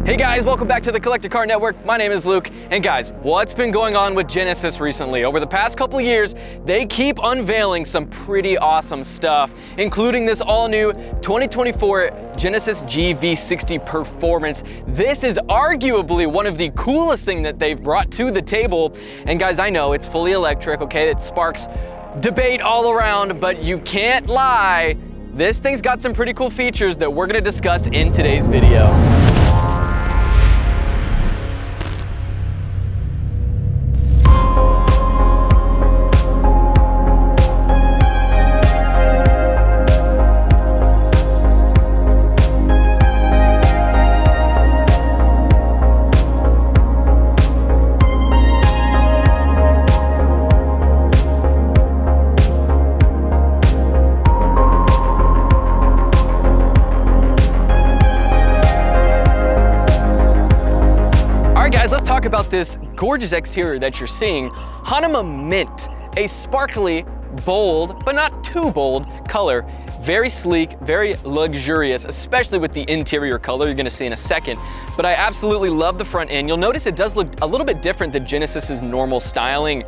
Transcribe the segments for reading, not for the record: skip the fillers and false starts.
Hey guys, welcome back to the Collector Car Network. My name is Luke, and guys, what's been going on with Genesis recently? Over the past couple of years, they keep unveiling some pretty awesome stuff, including this all-new 2024 Genesis GV60 Performance. This is arguably one of the coolest things that they've brought to the table. And guys, I know it's fully electric, okay? It sparks debate all around, but you can't lie. This thing's got some pretty cool features that we're gonna discuss in today's video. About this gorgeous exterior that you're seeing. Hanema Mint, a sparkly, bold, but not too bold color. Very sleek, very luxurious, especially with the interior color you're gonna see in a second. But I absolutely love the front end. You'll notice it does look a little bit different than Genesis's normal styling.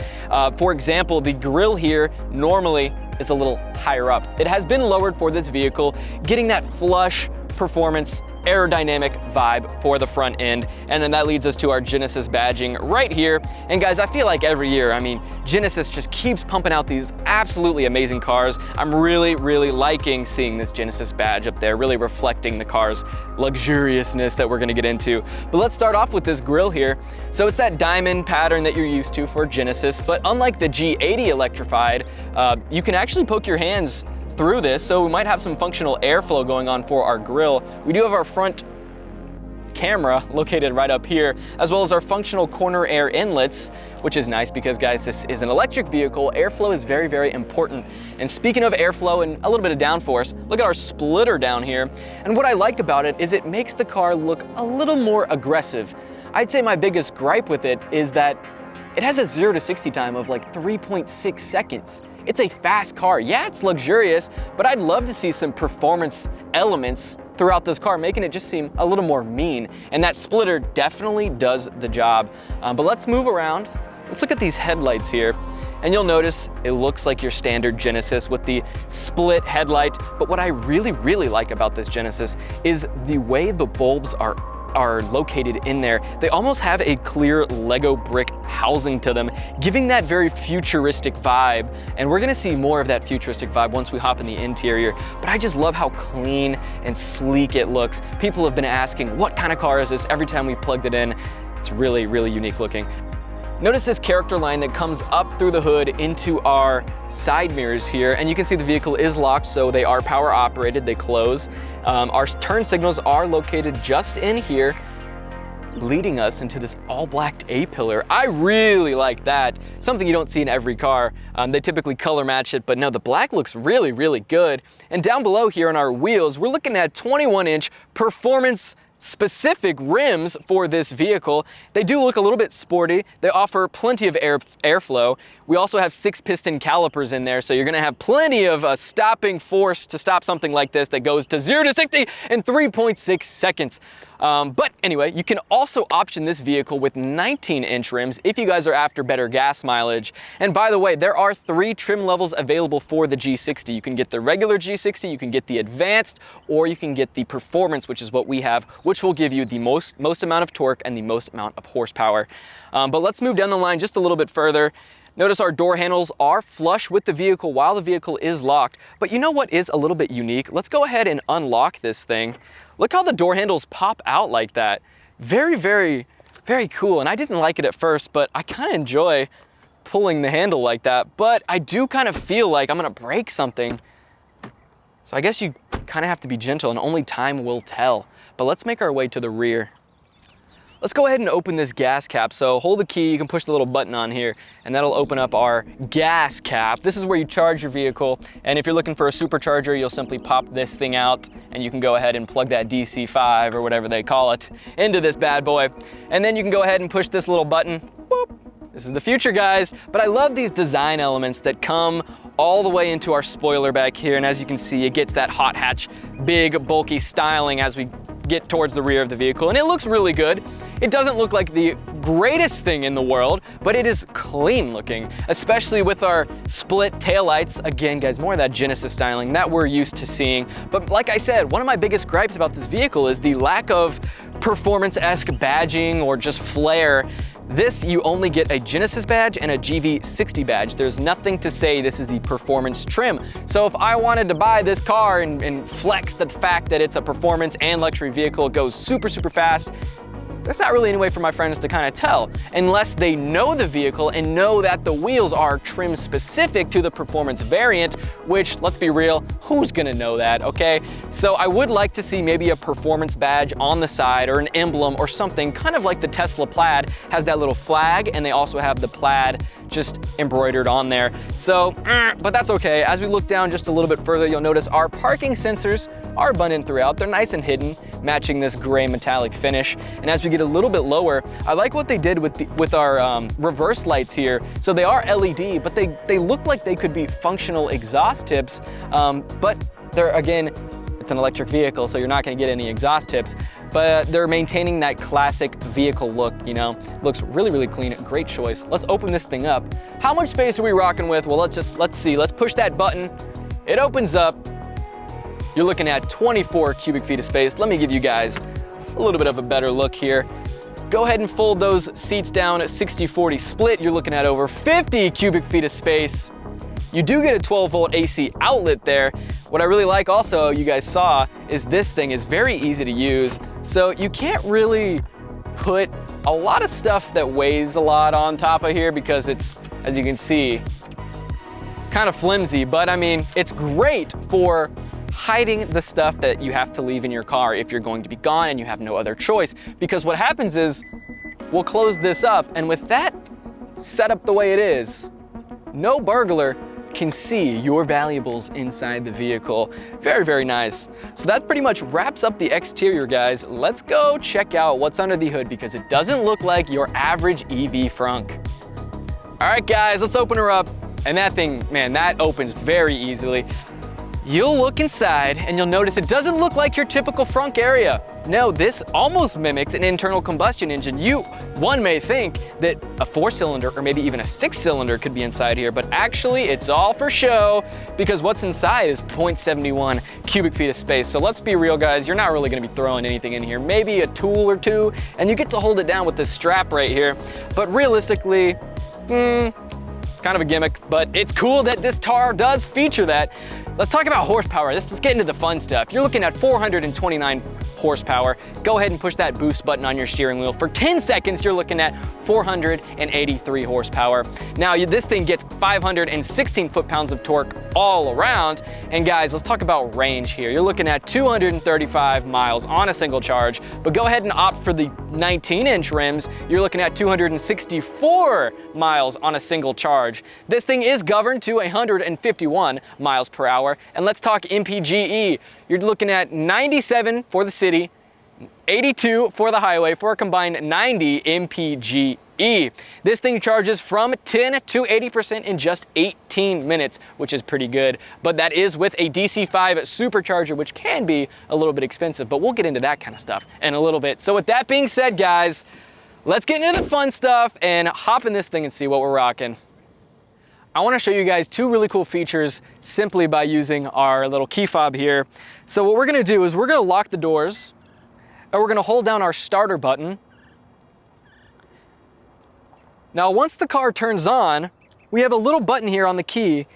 For example, the grille here normally is a little higher up. It has been lowered for this vehicle, getting that flush performance aerodynamic vibe for the front end. And then that leads us to our Genesis badging right here. And guys, I feel like every year, Genesis just keeps pumping out these absolutely amazing cars. I'm really liking seeing this Genesis badge up there, really reflecting the car's luxuriousness that we're gonna get into. But let's start off with this grille here. So it's that diamond pattern that you're used to for Genesis, but unlike the G80 electrified, you can actually poke your hands through this, so we might have some functional airflow going on for our grille. We do have our front camera located right up here, as well as our functional corner air inlets, which is nice because, guys, this is an electric vehicle. Airflow is very important. And speaking of airflow and a little bit of downforce, look at our splitter down here. And what I like about it is it makes the car look a little more aggressive. I'd say my biggest gripe with it is that it has a 0 to 60 time of like 3.6 seconds. It's a fast car. Yeah, it's luxurious, but I'd love to see some performance elements throughout this car, making it just seem a little more mean. And that splitter definitely does the job. But let's move around. Let's look at these headlights here. And you'll notice it looks like your standard Genesis with the split headlight. But what I really like about this Genesis is the way the bulbs are located in there. They almost have a clear Lego brick housing to them, giving that very futuristic vibe. And we're gonna see more of that futuristic vibe once we hop in the interior. But I just love how clean and sleek it looks. People have been asking, what kind of car is this? Every time we've plugged it in, it's really unique looking. Notice this character line that comes up through the hood into our side mirrors here, and you can see the vehicle is locked, so they are power operated, they close. Our turn signals are located just in here, leading us into this all black A-pillar. I really like that. Something you don't see in every car. They typically color match it, but no, the black looks really good. And down below here on our wheels, we're looking at 21-inch performance specific rims for this vehicle. They do look a little bit sporty. They offer plenty of airflow. We also have 6-piston calipers in there, so you're gonna have plenty of stopping force to stop something like this that goes to 0 to 60 in 3.6 seconds. But anyway, you can also option this vehicle with 19-inch rims if you guys are after better gas mileage. And by the way, there are 3 trim levels available for the G60. You can get the regular G60, you can get the advanced, or you can get the performance, which is what we have, which will give you the most amount of torque and the most amount of horsepower. But let's move down the line just a little bit further. Notice our door handles are flush with the vehicle while the vehicle is locked. But you know what is a little bit unique? Let's go ahead and unlock this thing. Look how the door handles pop out like that. Very cool. And I didn't like it at first, but I kind of enjoy pulling the handle like that. But I do kind of feel like I'm gonna break something. So I guess you kind of have to be gentle and only time will tell. But let's make our way to the rear. Let's go ahead and open this gas cap. So hold the key, you can push the little button on here, and that'll open up our gas cap. This is where you charge your vehicle, and if you're looking for a supercharger, you'll simply pop this thing out, and you can go ahead and plug that DC5 or whatever they call it into this bad boy. And then you can go ahead and push this little button. Boop. This is the future, guys. But I love these design elements that come all the way into our spoiler back here, and as you can see, it gets that hot hatch, big, bulky styling as we get towards the rear of the vehicle, and it looks really good. It doesn't look like the greatest thing in the world, but it is clean looking, especially with our split taillights. Again, guys, more of that Genesis styling that we're used to seeing. But like I said, one of my biggest gripes about this vehicle is the lack of performance-esque badging or just flair. This, you only get a Genesis badge and a GV60 badge. There's nothing to say this is the performance trim. So if I wanted to buy this car and flex the fact that it's a performance and luxury vehicle, it goes super, super fast, there's not really any way for my friends to kind of tell unless they know the vehicle and know that the wheels are trim specific to the performance variant, which, let's be real, who's gonna know that, okay? So I would like to see maybe a performance badge on the side or an emblem or something, kind of like the Tesla Plaid has that little flag, and they also have the Plaid just embroidered on there. So, but that's okay. As we look down just a little bit further, you'll notice our parking sensors are abundant throughout. They're nice and hidden, matching this gray metallic finish. And as we get a little bit lower, I like what they did with our reverse lights here. So they are LED, but they look like they could be functional exhaust tips, but they're, again, it's an electric vehicle, so you're not gonna get any exhaust tips, but they're maintaining that classic vehicle look, you know? Looks really, really clean, great choice. Let's open this thing up. How much space are we rocking with? Well, let's see, let's push that button. It opens up. You're looking at 24 cubic feet of space. Let me give you guys a little bit of a better look here. Go ahead and fold those seats down at 60-40 split. You're looking at over 50 cubic feet of space. You do get a 12-volt AC outlet there. What I really like also, you guys saw, is this thing is very easy to use. So you can't really put a lot of stuff that weighs a lot on top of here because it's, as you can see, kind of flimsy. But I mean, it's great for hiding the stuff that you have to leave in your car if you're going to be gone and you have no other choice. Because what happens is, we'll close this up, and with that set up the way it is, no burglar can see your valuables inside the vehicle. Very, very nice. So that pretty much wraps up the exterior, guys. Let's go check out what's under the hood because it doesn't look like your average EV frunk. All right, guys, let's open her up. And that thing, man, that opens very easily. You'll look inside and you'll notice it doesn't look like your typical frunk area. No, this almost mimics an internal combustion engine. One may think that a 4-cylinder or maybe even a 6-cylinder could be inside here, but actually it's all for show because what's inside is 0.71 cubic feet of space. So let's be real, guys, you're not really gonna be throwing anything in here. Maybe a tool or two, and you get to hold it down with this strap right here. But realistically, kind of a gimmick, but it's cool that this car does feature that. Let's talk about horsepower. Let's get into the fun stuff. You're looking at 429 horsepower. Go ahead and push that boost button on your steering wheel. For 10 seconds, you're looking at 483 horsepower. Now, this thing gets 516 foot-pounds of torque all around. And guys, let's talk about range here. You're looking at 235 miles on a single charge, but go ahead and opt for the 19-inch rims. You're looking at 264 miles on a single charge. This thing is governed to 151 miles per hour. And let's talk MPGe. You're looking at 97 for the city, 82 for the highway, for a combined 90 MPGe. This thing charges from 10 to 80% in just 18 minutes, which is pretty good. But that is with a DC5 supercharger, which can be a little bit expensive, but we'll get into that kind of stuff in a little bit. So with that being said, guys, let's get into the fun stuff and hop in this thing and see what we're rocking. I want to show you guys two really cool features simply by using our little key fob here. So what we're going to do is we're going to lock the doors, and we're going to hold down our starter button. Now, once the car turns on, we have a little button here on the key,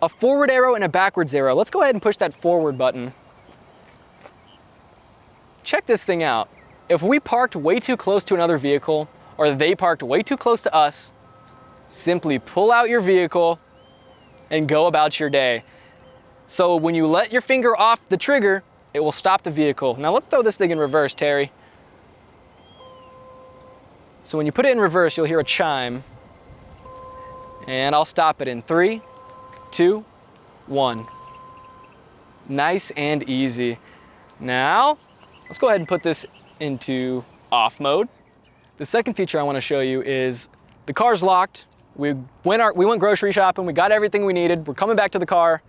a forward arrow and a backwards arrow. Let's go ahead and push that forward button. Check this thing out. If we parked way too close to another vehicle, or they parked way too close to us, simply pull out your vehicle and go about your day. So when you let your finger off the trigger, it will stop the vehicle. Now let's throw this thing in reverse, Terry. So when you put it in reverse, you'll hear a chime. And I'll stop it in 3, 2, 1. Nice and easy. Now, let's go ahead and put this into off mode. The second feature I want to show you is the car's locked. We went grocery shopping, we got everything we needed. We're coming back to the car.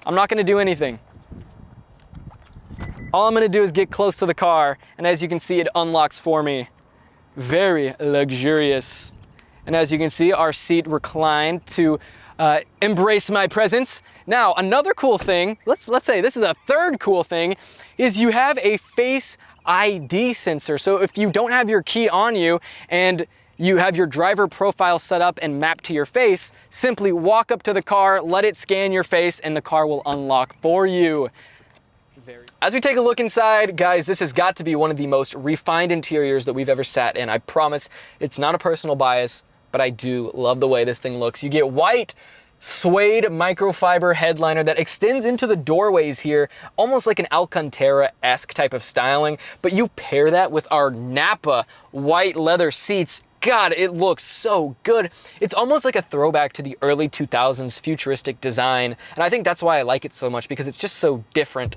I'm not going to do anything. All I'm gonna do is get close to the car, and as you can see, it unlocks for me. Very luxurious. And as you can see, our seat reclined to embrace my presence. Now, another cool thing, let's say this is a third cool thing, is you have a Face ID sensor. So if you don't have your key on you and you have your driver profile set up and mapped to your face, simply walk up to the car, let it scan your face, and the car will unlock for you. As we take a look inside, guys, this has got to be one of the most refined interiors that we've ever sat in. I promise it's not a personal bias, but I do love the way this thing looks. You get white suede microfiber headliner that extends into the doorways here, almost like an Alcantara-esque type of styling, but you pair that with our Nappa white leather seats. God, it looks so good. It's almost like a throwback to the early 2000s futuristic design, and I think that's why I like it so much, because it's just so different.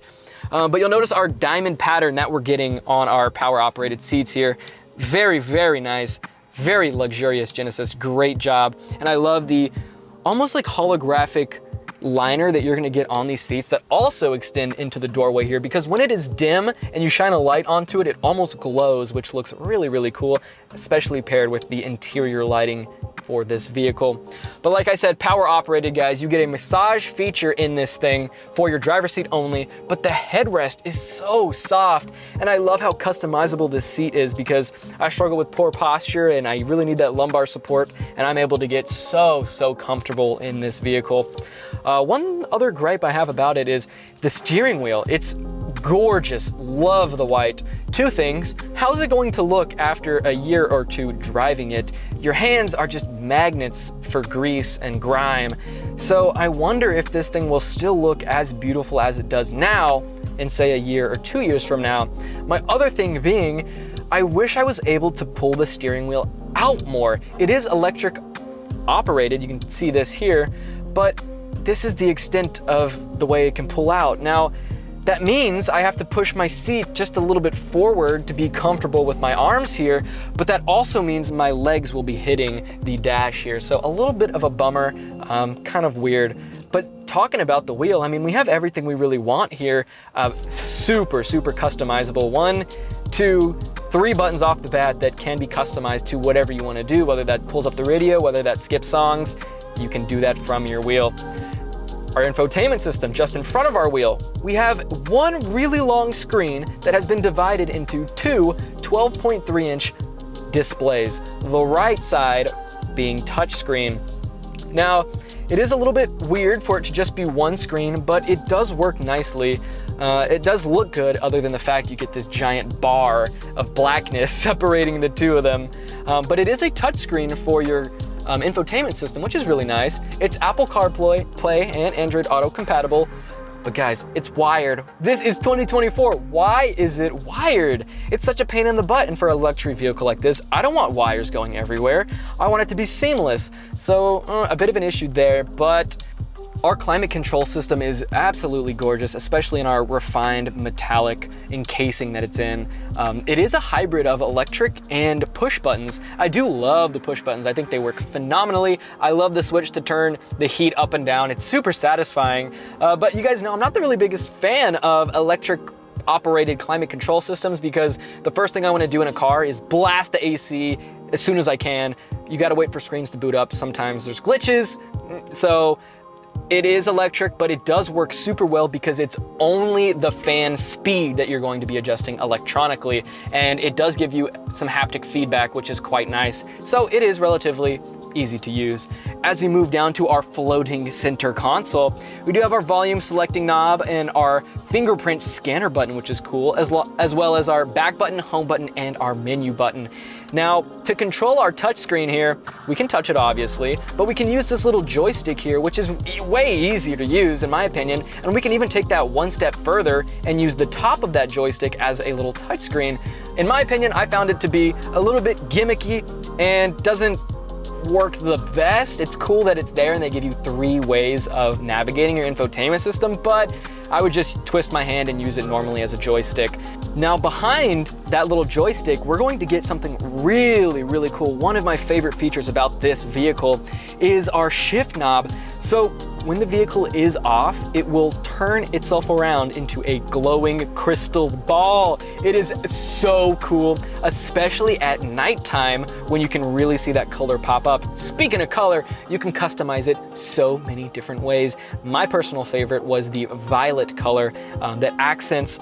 But you'll notice our diamond pattern that we're getting on our power-operated seats here. Very, very nice, very luxurious Genesis, great job. And I love the almost like holographic liner that you're gonna get on these seats that also extend into the doorway here, because when it is dim and you shine a light onto it, it almost glows, which looks really, really cool, especially paired with the interior lighting for this vehicle. But like I said, power operated, guys. You get a massage feature in this thing for your driver's seat only, but the headrest is so soft, and I love how customizable this seat is, because I struggle with poor posture and I really need that lumbar support, and I'm able to get so comfortable in this vehicle. One other gripe I have about it is the steering wheel. It's gorgeous, love the white. Two things, how's it going to look after a year or two driving it? Your hands are just magnets for grease and grime. So I wonder if this thing will still look as beautiful as it does now in say a year or 2 years from now. My other thing being, I wish I was able to pull the steering wheel out more. It is electric operated, you can see this here, but this is the extent of the way it can pull out. Now, that means I have to push my seat just a little bit forward to be comfortable with my arms here, but that also means my legs will be hitting the dash here. So a little bit of a bummer, kind of weird. But talking about the wheel, I mean, we have everything we really want here. Super customizable. 1, 2, 3 buttons off the bat that can be customized to whatever you want to do, whether that pulls up the radio, whether that skips songs, you can do that from your wheel. Our infotainment system just in front of our wheel. We have one really long screen that has been divided into two 12.3-inch displays, the right side being touchscreen. Now, it is a little bit weird for it to just be one screen, but it does work nicely. It does look good, other than the fact you get this giant bar of blackness separating the two of them. But it is a touchscreen for your infotainment system, which is really nice. It's Apple CarPlay and Android Auto compatible. But guys, it's wired. This is 2024. Why is it wired? It's such a pain in the butt, and for a luxury vehicle like this, I don't want wires going everywhere. I want it to be seamless. So a bit of an issue there, but our climate control system is absolutely gorgeous, especially in our refined metallic encasing that it's in. It is a hybrid of electric and push buttons. I do love the push buttons. I think they work phenomenally. I love the switch to turn the heat up and down. It's super satisfying. But you guys know I'm not the really biggest fan of electric operated climate control systems, because the first thing I want to do in a car is blast the AC as soon as I can. You got to wait for screens to boot up. Sometimes there's glitches. So it is electric, but it does work super well because it's only the fan speed that you're going to be adjusting electronically, and it does give you some haptic feedback, which is quite nice. So it is relatively easy to use. As we move down to our floating center console, we do have our volume selecting knob and our fingerprint scanner button, which is cool, as well as our back button, home button, and our menu button. Now, to control our touchscreen here, we can touch it obviously, but we can use this little joystick here, which is way easier to use in my opinion, and we can even take that one step further and use the top of that joystick as a little touchscreen. In my opinion, I found it to be a little bit gimmicky and doesn't work the best. It's cool that it's there and they give you 3 ways of navigating your infotainment system, but I would just twist my hand and use it normally as a joystick. Now behind that little joystick, we're going to get something really, really cool. One of my favorite features about this vehicle is our shift knob. So when the vehicle is off, it will turn itself around into a glowing crystal ball. It is so cool, especially at nighttime when you can really see that color pop up. Speaking of color, you can customize it so many different ways. My personal favorite was the violet color that accents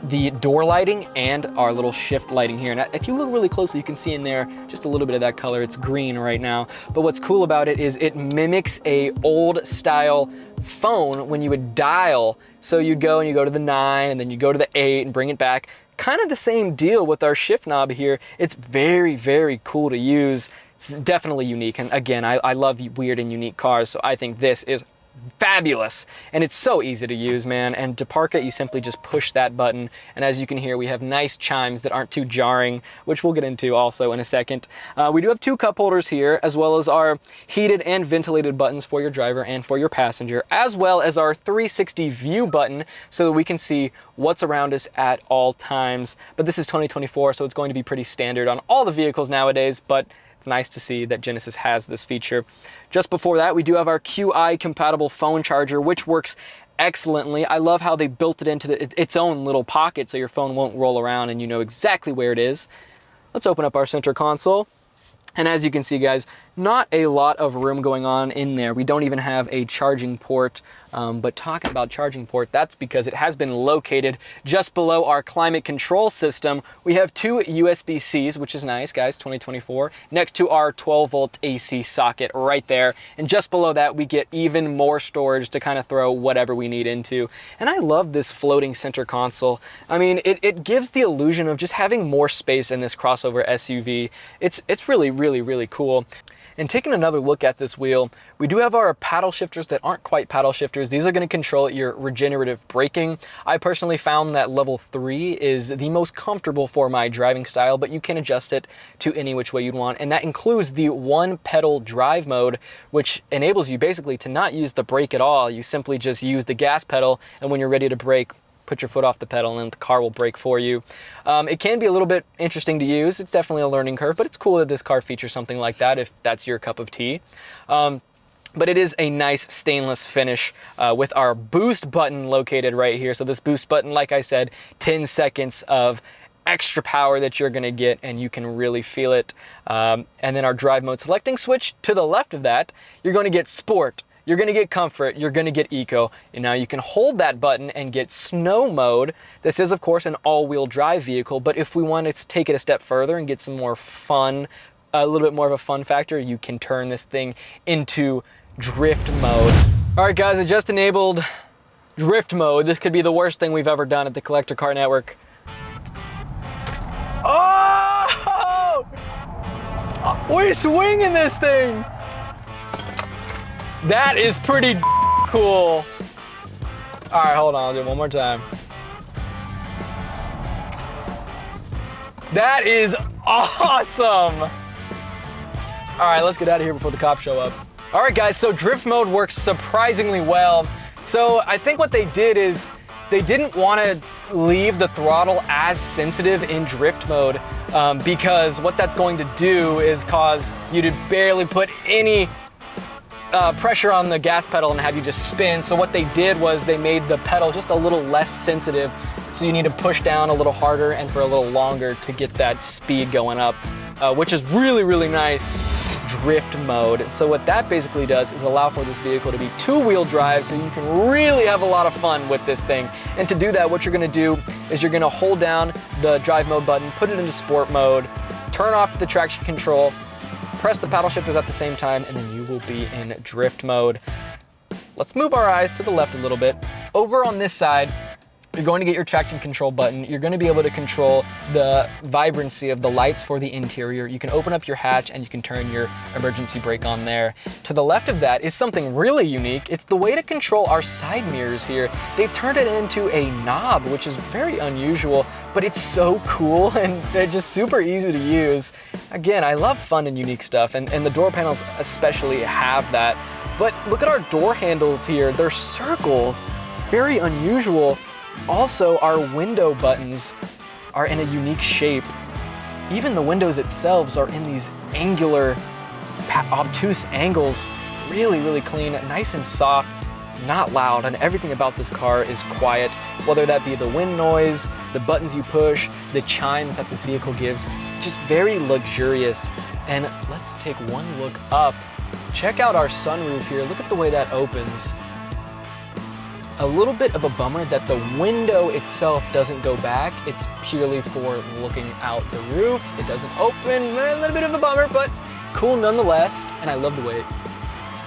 the door lighting and our little shift lighting here. And if you look really closely, you can see in there just a little bit of that color. It's green right now. But what's cool about it is it mimics a old style phone when you would dial. So you'd go and you go to the 9 and then you go to the 8 and bring it back. Kind of the same deal with our shift knob here. It's very, very cool to use. It's definitely unique. And again, I love weird and unique cars. So I think this is fabulous, and it's so easy to use, man. And to park it, you simply just push that button, and as you can hear, we have nice chimes that aren't too jarring, which we'll get into also in a second. We do have 2 cup holders here, as well as our heated and ventilated buttons for your driver and for your passenger, as well as our 360 view button so that we can see what's around us at all times. But this is 2024, so it's going to be pretty standard on all the vehicles nowadays, but it's nice to see that Genesis has this feature. Just before that, we do have our QI compatible phone charger, which works excellently. I love how they built it into its own little pocket so your phone won't roll around and you know exactly where it is. Let's open up our center console. And as you can see, guys, not a lot of room going on in there. We don't even have a charging port, but talking about charging port, that's because it has been located just below our climate control system. We have 2 USB-Cs, which is nice, guys, 2024, next to our 12-volt AC socket right there. And just below that, we get even more storage to kind of throw whatever we need into. And I love this floating center console. I mean, it gives the illusion of just having more space in this crossover SUV. It's really, really, really cool. And taking another look at this wheel, we do have our paddle shifters that aren't quite paddle shifters. These are going to control your regenerative braking. I personally found that level 3 is the most comfortable for my driving style, but you can adjust it to any which way you'd want. And that includes the 1-pedal drive mode, which enables you basically to not use the brake at all. You simply just use the gas pedal, and when you're ready to brake, put your foot off the pedal and the car will brake for you. It can be a little bit interesting to use. It's definitely a learning curve, but it's cool that this car features something like that if that's your cup of tea. But it is a nice stainless finish with our boost button located right here. So this boost button, like I said, 10 seconds of extra power that you're gonna get, and you can really feel it. And then our drive mode selecting switch to the left of that, you're gonna get sport, you're gonna get comfort, you're gonna get eco, and now you can hold that button and get snow mode. This is, of course, an all-wheel drive vehicle, but if we want to take it a step further and get some more fun, a little bit more of a fun factor, you can turn this thing into drift mode. All right, guys, I just enabled drift mode. This could be the worst thing we've ever done at the Collector Car Network. Oh! We're swinging this thing! That is pretty cool. All right, hold on, I'll do it one more time. That is awesome. All right, let's get out of here before the cops show up. All right, guys, so drift mode works surprisingly well. So I think what they did is they didn't want to leave the throttle as sensitive in drift mode because what that's going to do is cause you to barely put any pressure on the gas pedal and have you just spin. So what they did was they made the pedal just a little less sensitive. So you need to push down a little harder and for a little longer to get that speed going up, which is really, really nice. Drift mode. So what that basically does is allow for this vehicle to be 2-wheel drive, so you can really have a lot of fun with this thing. And to do that, what you're gonna do is you're gonna hold down the drive mode button, put it into sport mode, turn off the traction control, press the paddle shifters at the same time, and then you will be in drift mode. Let's move our eyes to the left a little bit. Over on this side, you're going to get your traction control button. You're going to be able to control the vibrancy of the lights for the interior. You can open up your hatch and you can turn your emergency brake on there. To the left of that is something really unique. It's the way to control our side mirrors here. They've turned it into a knob, which is very unusual, but it's so cool and they're just super easy to use. Again, I love fun and unique stuff, and the door panels especially have that. But look at our door handles here. They're circles, very unusual. Also, our window buttons are in a unique shape. Even the windows themselves are in these angular, obtuse angles. Really, really clean, nice and soft. not loud, and everything about this car is quiet, whether that be the wind noise, the buttons you push, the chimes that this vehicle gives, just very luxurious. And let's take one look up. Check out our sunroof here. Look at the way that opens. A little bit of a bummer that the window itself doesn't go back. It's purely for looking out the roof. It doesn't open, a little bit of a bummer, but cool nonetheless. And I love the way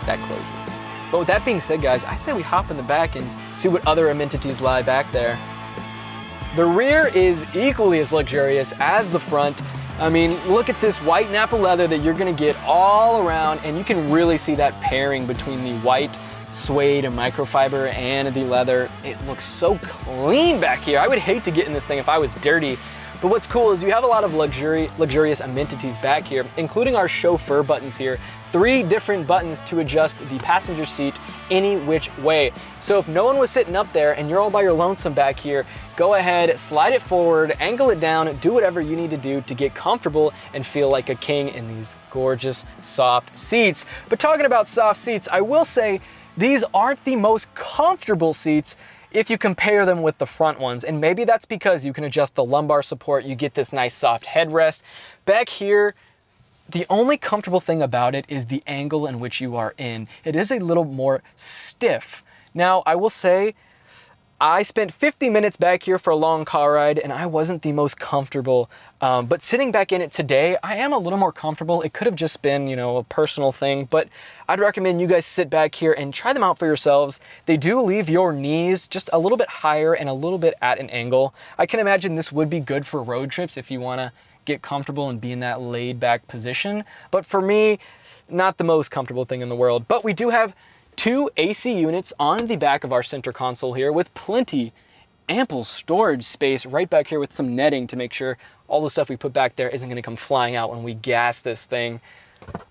that closes. But with that being said, guys, I say we hop in the back and see what other amenities lie back there. The rear is equally as luxurious as the front. I mean, look at this white Nappa leather that you're gonna get all around, and you can really see that pairing between the white suede and microfiber and the leather. It looks so clean back here. I would hate to get in this thing if I was dirty. But what's cool is you have a lot of luxurious amenities back here, including our chauffeur buttons here. 3 different buttons to adjust the passenger seat any which way. So if no one was sitting up there and you're all by your lonesome back here, go ahead, slide it forward, angle it down, do whatever you need to do to get comfortable and feel like a king in these gorgeous soft seats. But talking about soft seats, I will say these aren't the most comfortable seats if you compare them with the front ones. And maybe that's because you can adjust the lumbar support, you get this nice soft headrest. Back here, the only comfortable thing about it is the angle in which you are in. It is a little more stiff. Now, I will say, I spent 50 minutes back here for a long car ride and I wasn't the most comfortable, but sitting back in it today, I am a little more comfortable. It could have just been, you know, a personal thing, but I'd recommend you guys sit back here and try them out for yourselves. They do leave your knees just a little bit higher and a little bit at an angle. I can imagine this would be good for road trips if you wanna get comfortable and be in that laid back position. But for me, not the most comfortable thing in the world. But we do have 2 AC units on the back of our center console here with plenty, ample storage space right back here with some netting to make sure all the stuff we put back there isn't gonna come flying out when we gas this thing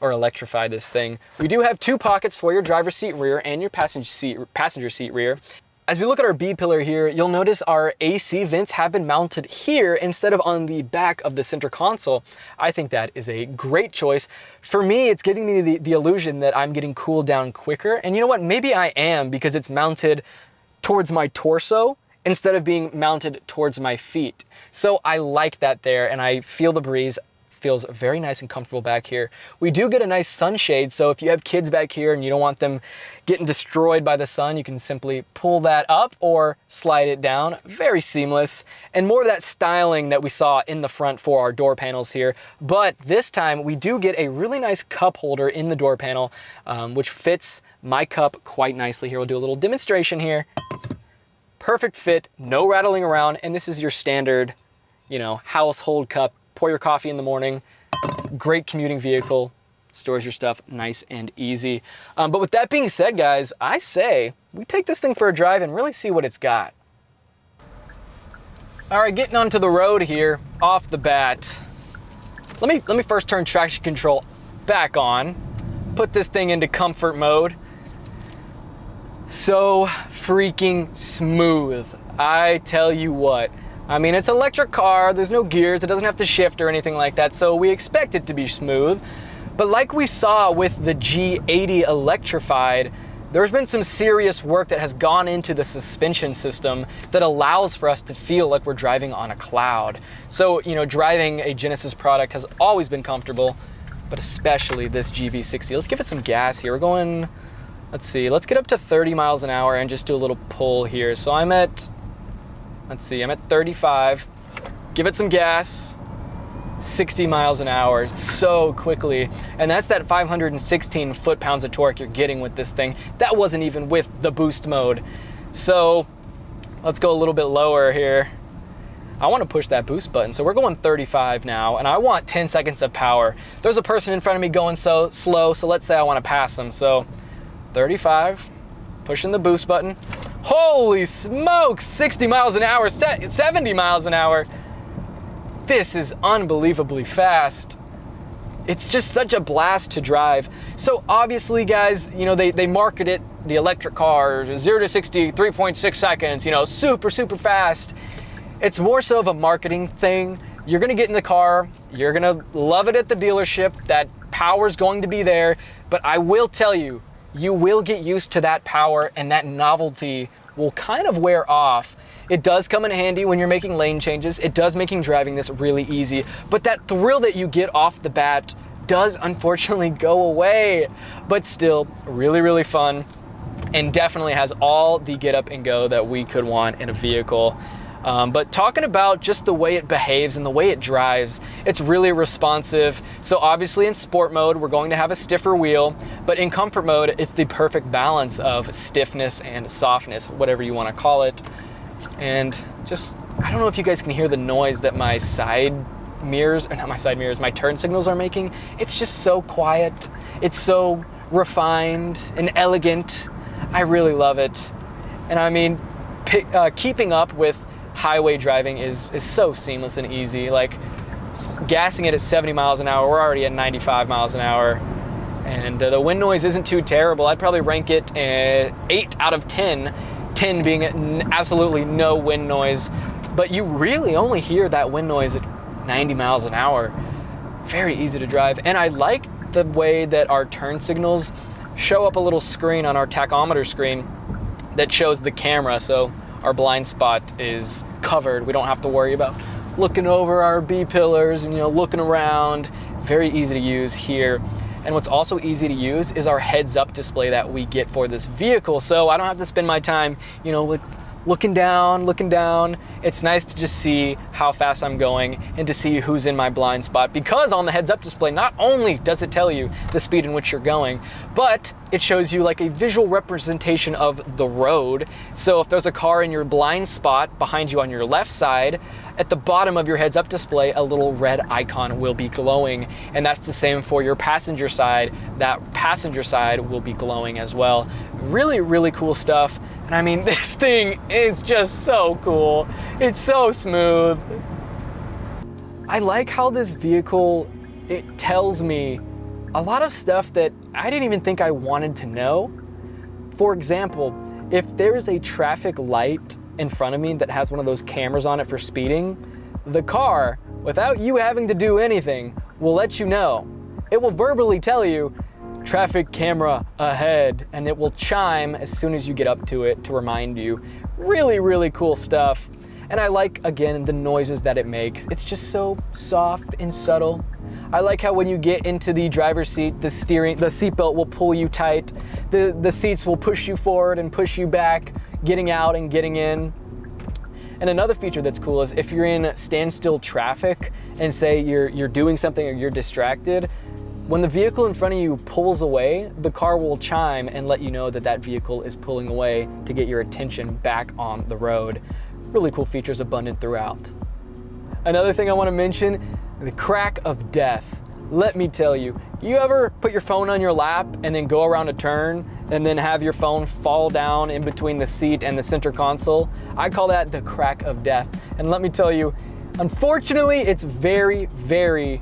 or electrify this thing. We do have 2 pockets for your driver's seat rear and your passenger seat rear. As we look at our B pillar here, you'll notice our AC vents have been mounted here instead of on the back of the center console. I think that is a great choice. For me, it's giving me the illusion that I'm getting cooled down quicker. And you know what? Maybe I am, because it's mounted towards my torso instead of being mounted towards my feet. So I like that there, and I feel the breeze. Feels very nice and comfortable back here. We do get a nice sunshade, so if you have kids back here and you don't want them getting destroyed by the sun, you can simply pull that up or slide it down. Very seamless, and more of that styling that we saw in the front for our door panels here. But this time we do get a really nice cup holder in the door panel, which fits my cup quite nicely here. We'll do a little demonstration here. Perfect fit, no rattling around, and this is your standard, you know, household cup. Pour your coffee in the morning. Great commuting vehicle, stores your stuff nice and easy. But with that being said, guys, I say we take this thing for a drive and really see what it's got. All right, getting onto the road here off the bat. Let me first turn traction control back on, put this thing into comfort mode. So freaking smooth, I tell you what. I mean, it's an electric car, there's no gears, it doesn't have to shift or anything like that, so we expect it to be smooth. But like we saw with the G80 electrified, there's been some serious work that has gone into the suspension system that allows for us to feel like we're driving on a cloud. So, you know, driving a Genesis product has always been comfortable, but especially this GV60. Let's give it some gas here. We're going, let's see, let's get up to 30 miles an hour and just do a little pull here. So I'm at, let's see, I'm at 35. Give it some gas. 60 miles an hour so quickly, and that's that 516 foot-pounds of torque you're getting with this thing. That wasn't even with the boost mode. So let's go a little bit lower here. I want to push that boost button, so we're going 35 now, and I want 10 seconds of power. There's a person in front of me going so slow, so let's say I want to pass them. So 35, pushing the boost button. Holy smokes, 60 miles an hour, 70 miles an hour. This is unbelievably fast. It's just such a blast to drive. So obviously, guys, you know, they market it, the electric car, 0 to 60, 3.6 seconds, you know, super, super fast. It's more so of a marketing thing. You're gonna get in the car, you're gonna love it at the dealership, that power's going to be there, but I will tell you, you will get used to that power, and that novelty will kind of wear off. It does come in handy when you're making lane changes. It does making driving this really easy, but that thrill that you get off the bat does unfortunately go away, but still really, really fun, and definitely has all the get up and go that we could want in a vehicle. But talking about just the way it behaves and the way it drives, it's really responsive. So obviously in sport mode, we're going to have a stiffer wheel, but in comfort mode, it's the perfect balance of stiffness and softness, whatever you want to call it. And just, I don't know if you guys can hear the noise that my side mirrors, or not my side mirrors, my turn signals are making. It's just so quiet. It's so refined and elegant. I really love it. And I mean, keeping up with highway driving is so seamless and easy. Like gassing it at 70 miles an hour, we're already at 95 miles an hour. And the wind noise isn't too terrible. I'd probably rank it 8 out of 10, 10 being absolutely no wind noise. But you really only hear that wind noise at 90 miles an hour. Very easy to drive. And I like the way that our turn signals show up a little screen on our tachometer screen that shows the camera. So our blind spot is covered. We don't have to worry about looking over our B-pillars and, looking around. Very easy to use here. And what's also easy to use is our heads-up display that we get for this vehicle. So I don't have to spend my time, looking down. It's nice to just see how fast I'm going and to see who's in my blind spot, because on the heads-up display, not only does it tell you the speed in which you're going, but it shows you like a visual representation of the road. So if there's a car in your blind spot behind you on your left side, at the bottom of your heads-up display, a little red icon will be glowing, and that's the same for your passenger side. That passenger side will be glowing as well. Really, really cool stuff. And I mean, this thing is just so cool. It's so smooth. I like how this vehicle, it tells me a lot of stuff that I didn't even think I wanted to know. For example, if there is a traffic light in front of me that has one of those cameras on it for speeding, the car, without you having to do anything, will let you know. It will verbally tell you, traffic camera ahead, and it will chime as soon as you get up to it to remind you. Really, really cool stuff. And I like, again, the noises that it makes. It's just so soft and subtle. I like how when you get into the driver's seat, the seatbelt will pull you tight. The seats will push you forward and push you back, getting out and getting in. And another feature that's cool is if you're in standstill traffic and say you're doing something or you're distracted, when the vehicle in front of you pulls away, the car will chime and let you know that that vehicle is pulling away to get your attention back on the road. Really cool features abundant throughout. Another thing I want to mention, the crack of death. Let me tell you, you ever put your phone on your lap and then go around a turn and then have your phone fall down in between the seat and the center console? I call that the crack of death. And let me tell you, unfortunately, it's very, very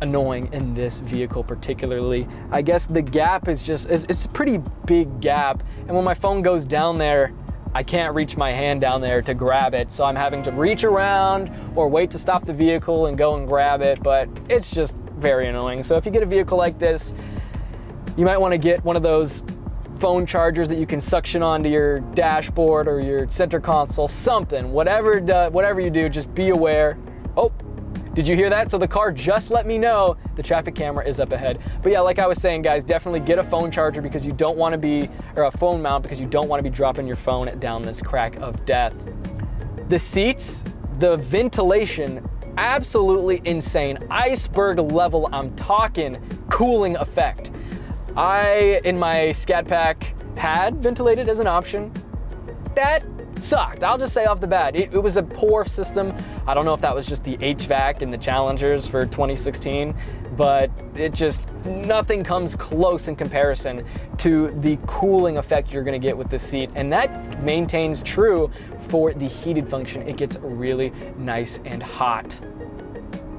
annoying in this vehicle particularly. I guess the gap is it's a pretty big gap, and when my phone goes down there, I can't reach my hand down there to grab it, so I'm having to reach around or wait to stop the vehicle and go and grab it, but it's just very annoying. So if you get a vehicle like this, you might want to get one of those phone chargers that you can suction onto your dashboard or your center console, something. Whatever you do, just be aware. Oh, did you hear that? So the car just let me know the traffic camera is up ahead. But yeah, like I was saying, guys, definitely get a phone charger because you don't want to be, or a phone mount because you don't want to be dropping your phone down this crack of death. The seats, the ventilation, absolutely insane. Iceberg level, I'm talking cooling effect. In my Scat Pack, had ventilated as an option. That sucked. I'll just say off the bat, it was a poor system. I don't know if that was just the HVAC in the Challengers for 2016, but nothing comes close in comparison to the cooling effect you're gonna get with the seat. And that maintains true for the heated function. It gets really nice and hot.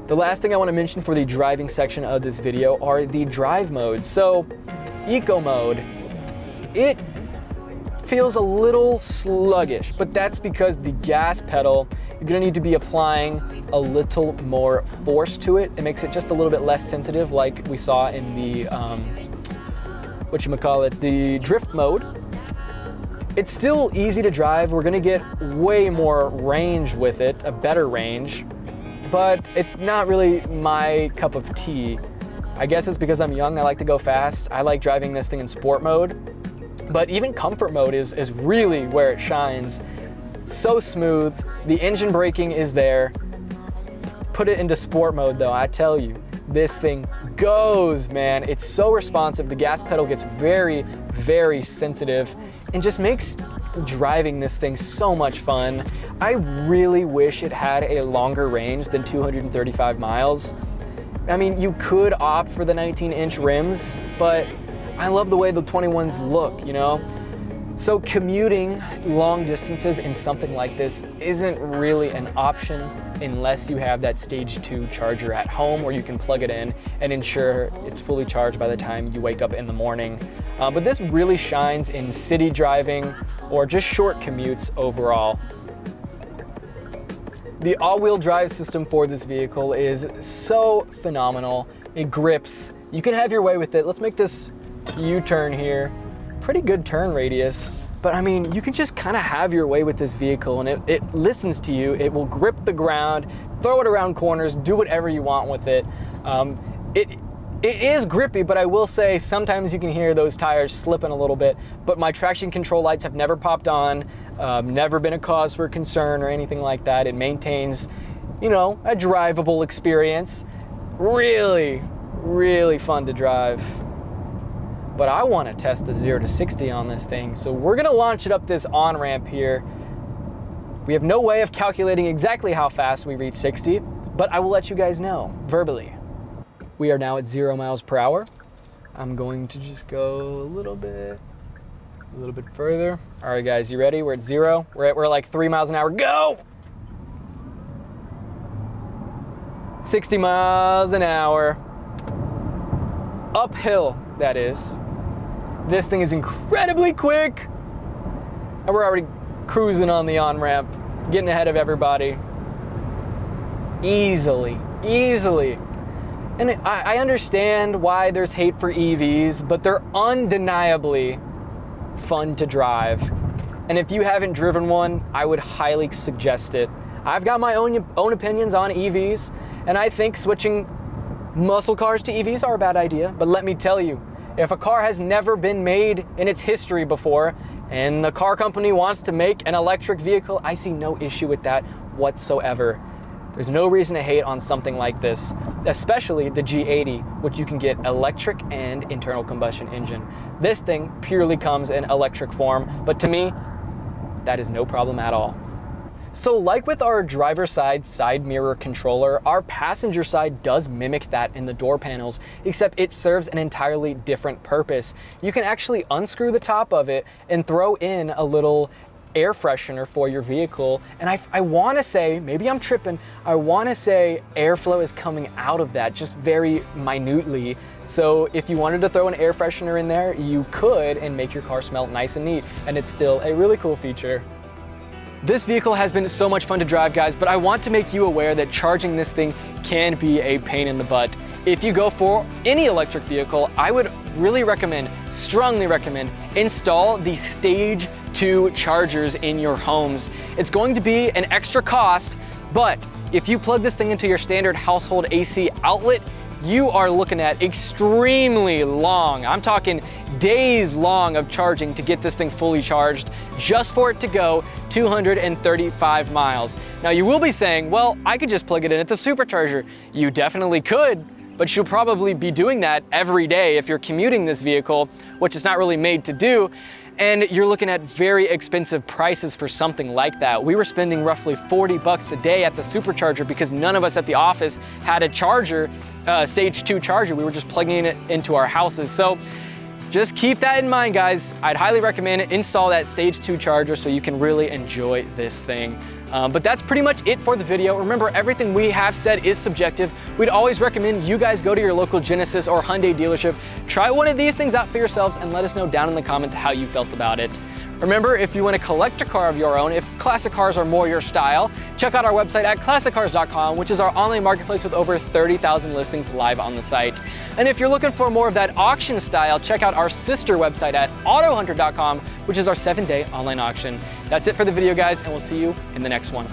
The last thing I want to mention for the driving section of this video are the drive modes. So, Eco mode, it feels a little sluggish, but that's because the gas pedal, you're gonna need to be applying a little more force to it. It makes it just a little bit less sensitive, like we saw in the whatchamacallit, the drift mode. It's still easy to drive. We're gonna get way more range with it, a better range, but it's not really my cup of tea. I guess it's because I'm young, I like to go fast. I like driving this thing in sport mode, but even comfort mode is really where it shines. So smooth, the engine braking is there. Put it into sport mode though, I tell you, this thing goes, man. It's so responsive. The gas pedal gets very, very sensitive and just makes driving this thing so much fun. I really wish it had a longer range than 235 miles. I mean, you could opt for the 19-inch rims, but I love the way the 21s look, you know? So commuting long distances in something like this isn't really an option unless you have that stage 2 charger at home where you can plug it in and ensure it's fully charged by the time you wake up in the morning. But this really shines in city driving or just short commutes overall. The all-wheel drive system for this vehicle is so phenomenal. It grips. You can have your way with it. Let's make this U-turn here. Pretty good turn radius, but I mean, you can just kind of have your way with this vehicle and it listens to you. It will grip the ground, throw it around corners, do whatever you want with it. It is grippy, but I will say sometimes you can hear those tires slipping a little bit, but my traction control lights have never popped on, never been a cause for concern or anything like that. It maintains, you know, a drivable experience. Really, really fun to drive. But I want to test the 0 to 60 on this thing, so we're going to launch it up this on-ramp here. We have no way of calculating exactly how fast we reach 60, but I will let you guys know verbally. We are now at 0 miles per hour. I'm going to just go a little bit further. All right, guys, you ready? We're at 0. We're like 3 miles an hour. Go! 60 miles an hour. Uphill, that is. This thing is incredibly quick. And we're already cruising on the on-ramp, getting ahead of everybody. Easily, easily. And I understand why there's hate for EVs, but they're undeniably fun to drive. And if you haven't driven one, I would highly suggest it. I've got my own opinions on EVs, and I think switching muscle cars to EVs are a bad idea, but let me tell you, if a car has never been made in its history before, and the car company wants to make an electric vehicle, I see no issue with that whatsoever. There's no reason to hate on something like this, especially the G80, which you can get electric and internal combustion engine. This thing purely comes in electric form, but to me, that is no problem at all. So like with our driver side mirror controller, our passenger side does mimic that in the door panels, except it serves an entirely different purpose. You can actually unscrew the top of it and throw in a little air freshener for your vehicle. And I want to say, maybe I'm tripping, I want to say airflow is coming out of that just very minutely. So if you wanted to throw an air freshener in there, you could and make your car smell nice and neat. And it's still a really cool feature. This vehicle has been so much fun to drive, guys, but I want to make you aware that charging this thing can be a pain in the butt. If you go for any electric vehicle, I would really recommend, strongly recommend, install the stage 2 chargers in your homes. It's going to be an extra cost, but if you plug this thing into your standard household AC outlet, you are looking at extremely long, I'm talking days long of charging to get this thing fully charged just for it to go 235 miles. Now you will be saying, well, I could just plug it in at the supercharger. You definitely could, but you'll probably be doing that every day if you're commuting this vehicle, which it's not really made to do. And you're looking at very expensive prices for something like that. We were spending roughly 40 bucks a day at the supercharger because none of us at the office had a charger, stage 2 charger. We were just plugging it into our houses. So just keep that in mind, guys. I'd highly recommend install that stage 2 charger so you can really enjoy this thing. But that's pretty much it for the video. Remember, everything we have said is subjective. We'd always recommend you guys go to your local Genesis or Hyundai dealership, try one of these things out for yourselves, and let us know down in the comments how you felt about it. Remember, if you want to collect a car of your own, if classic cars are more your style, check out our website at ClassicCars.com, which is our online marketplace with over 30,000 listings live on the site. And if you're looking for more of that auction style, check out our sister website at AutoHunter.com, which is our 7-day online auction. That's it for the video, guys, and we'll see you in the next one.